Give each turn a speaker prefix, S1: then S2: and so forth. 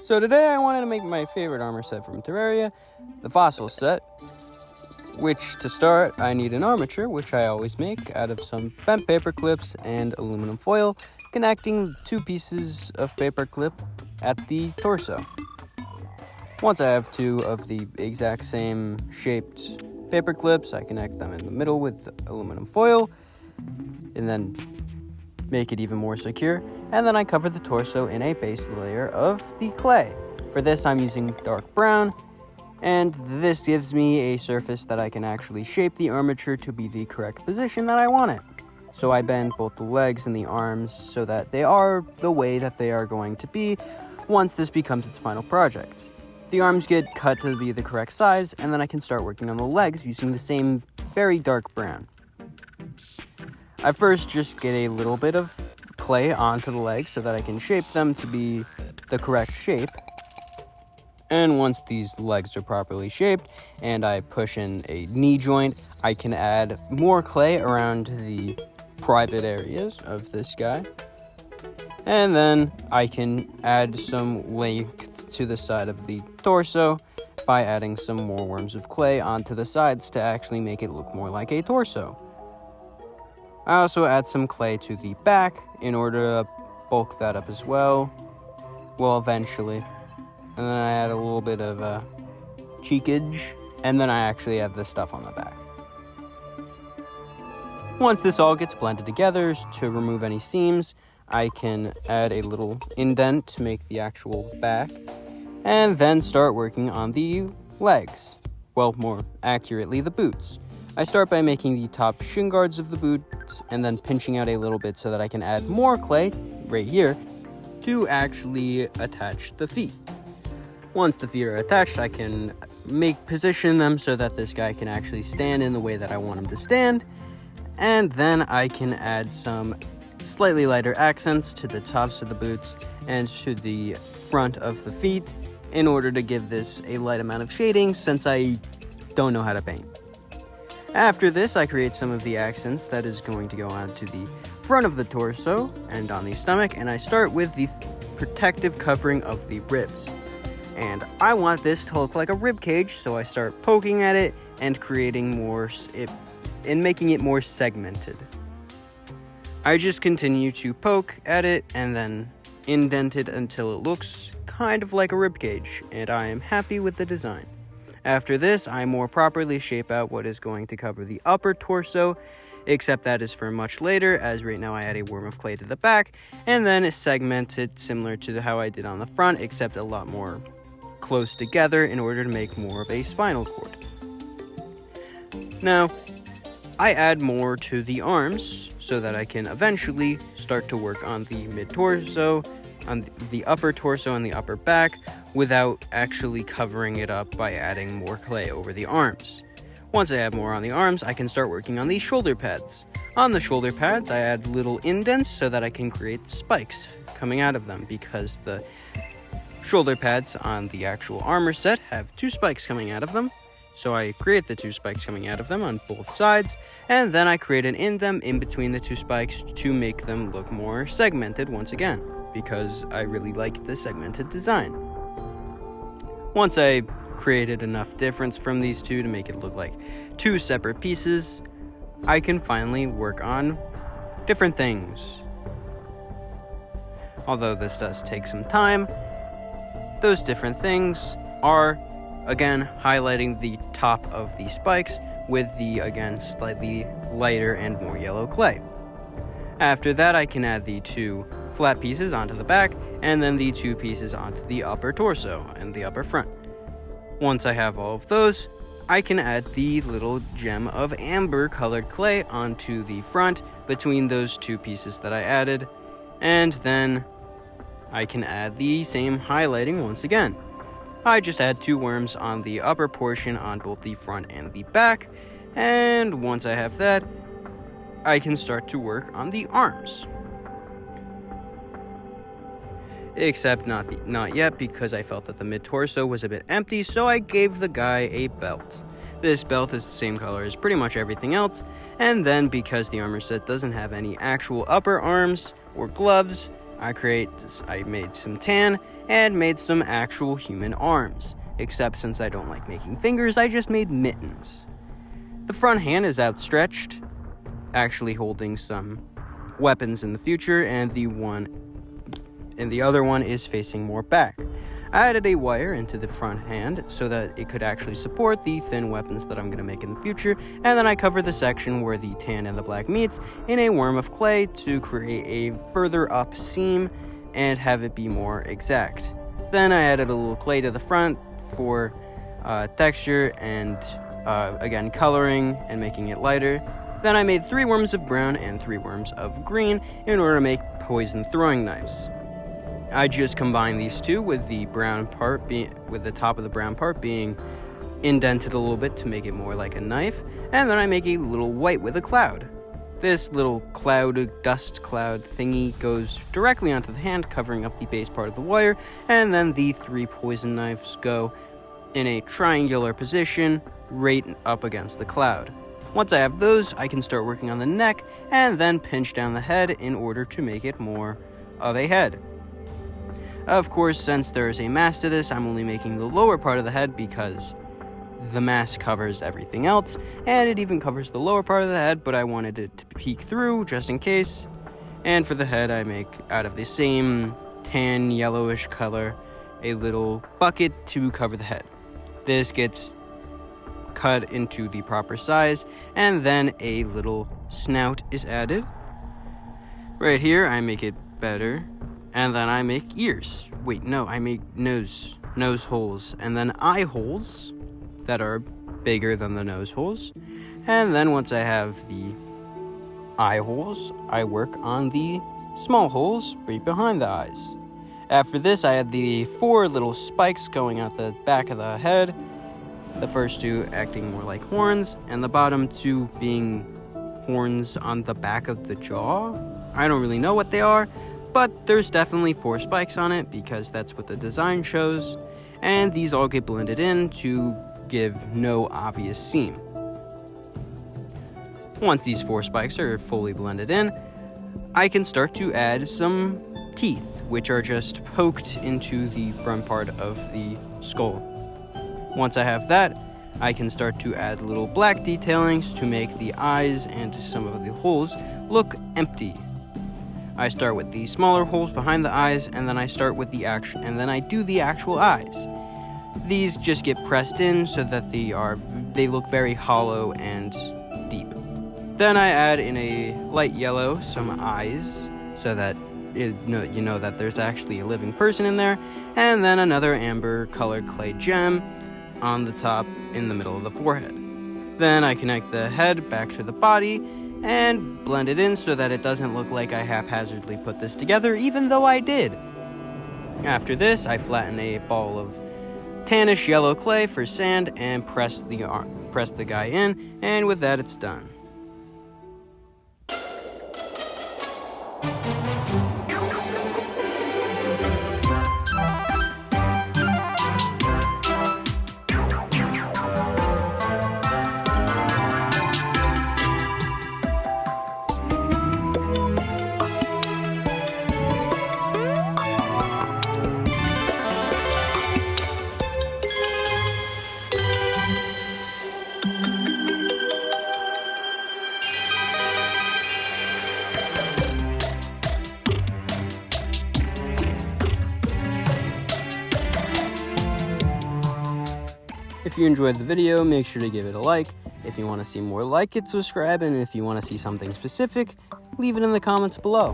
S1: So today I wanted to make my favorite armor set from Terraria, the fossil set, which to start I need an armature, which I always make out of some bent paper clips and aluminum foil, connecting two pieces of paper clip at the torso. Once I have two of the exact same shaped paper clips, I connect them in the middle with aluminum foil, and then make it even more secure, and then I cover the torso in a base layer of the clay. For this I'm using dark brown, and this gives me a surface that I can actually shape the armature to be the correct position that I want it. So I bend both the legs and the arms so that they are the way that they are going to be once this becomes its final project. The arms get cut to be the correct size, and then I can start working on the legs using the same very dark brown. I first just get a little bit of clay onto the legs so that I can shape them to be the correct shape. And once these legs are properly shaped and I push in a knee joint, I can add more clay around the private areas of this guy. And then I can add some length to the side of the torso by adding some more worms of clay onto the sides to actually make it look more like a torso. I also add some clay to the back in order to bulk that up as well. Well, eventually. And then I add a little bit of cheekage, and then I actually have this stuff on the back. Once this all gets blended together to remove any seams, I can add a little indent to make the actual back, and then start working on the legs. Well, more accurately, the boots. I start by making the top shin guards of the boots and then pinching out a little bit so that I can add more clay, right here, to actually attach the feet. Once the feet are attached, I can position them so that this guy can actually stand in the way that I want him to stand, and then I can add some slightly lighter accents to the tops of the boots and to the front of the feet in order to give this a light amount of shading since I don't know how to paint. After this, I create some of the accents that is going to go onto the front of the torso and on the stomach, and I start with the protective covering of the ribs. And I want this to look like a rib cage, so I start poking at it and creating more and making it more segmented. I just continue to poke at it and then indent it until it looks kind of like a rib cage, and I am happy with the design. After this, I more properly shape out what is going to cover the upper torso, except that is for much later, as right now I add a worm of clay to the back, and then segment it similar to how I did on the front, except a lot more close together in order to make more of a spinal cord. Now, I add more to the arms so that I can eventually start to work on the mid-torso, on the upper torso and the upper back, without actually covering it up by adding more clay over the arms. Once I have more on the arms, I can start working on the shoulder pads. On the shoulder pads, I add little indents so that I can create spikes coming out of them, because the shoulder pads on the actual armor set have two spikes coming out of them. So I create the two spikes coming out of them on both sides, and then I create an indent in between the two spikes to make them look more segmented once again, because I really like the segmented design. Once I created enough difference from these two to make it look like two separate pieces, I can finally work on different things. Although this does take some time, those different things are, again, highlighting the top of the spikes with the, again, slightly lighter and more yellow clay. After that, I can add the two flat pieces onto the back, and then the two pieces onto the upper torso and the upper front. Once I have all of those, I can add the little gem of amber colored clay onto the front between those two pieces that I added, and then I can add the same highlighting once again. I just add two worms on the upper portion on both the front and the back, and once I have that, I can start to work on the arms. Except not yet, because I felt that the mid-torso was a bit empty, so I gave the guy a belt. This belt is the same color as pretty much everything else, and then because the armor set doesn't have any actual upper arms or gloves, I made some tan and made some actual human arms. Except since I don't like making fingers, I just made mittens. The front hand is outstretched, actually holding some weapons in the future, and the other one is facing more back. I added a wire into the front hand so that it could actually support the thin weapons that I'm going to make in the future, and then I covered the section where the tan and the black meets in a worm of clay to create a further up seam and have it be more exact. Then I added a little clay to the front for texture and again coloring and making it lighter. Then I made 3 worms of brown and 3 worms of green in order to make poison throwing knives. I just combined these two with the brown part with the top of the brown part being indented a little bit to make it more like a knife, and then I make a little white with a cloud. This little dust cloud thingy goes directly onto the hand, covering up the base part of the wire, and then the 3 poison knives go in a triangular position right up against the cloud. Once I have those, I can start working on the neck and then pinch down the head in order to make it more of a head. Of course, since there is a mask to this, I'm only making the lower part of the head because the mask covers everything else, and it even covers the lower part of the head, but I wanted it to peek through just in case. And for the head, I make out of the same tan yellowish color a little bucket to cover the head. This gets cut into the proper size, and then a little snout is added. Right here, I make it better, and then I make ears. Wait, no, I make nose holes, and then eye holes that are bigger than the nose holes. And then once I have the eye holes, I work on the small holes right behind the eyes. After this, I had the 4 little spikes going out the back of the head, the first 2 acting more like horns, and the bottom 2 being horns on the back of the jaw. I don't really know what they are, but there's definitely 4 spikes on it because that's what the design shows, and these all get blended in to give no obvious seam. Once these 4 spikes are fully blended in, I can start to add some teeth, which are just poked into the front part of the skull. Once I have that, I can start to add little black detailings to make the eyes and some of the holes look empty. I start with the smaller holes behind the eyes, and then I do the actual eyes. These just get pressed in so that they look very hollow and deep. Then I add in a light yellow some eyes so that you know that there's actually a living person in there, and then another amber colored clay gem on the top in the middle of the forehead. Then I connect the head back to the body and blend it in so that it doesn't look like I haphazardly put this together, even though I did. After this, I flatten a ball of tannish yellow clay for sand and press the guy in, and with that it's done. If you enjoyed the video, make sure to give it a like. If you want to see more like it, subscribe, and if you want to see something specific, leave it in the comments below.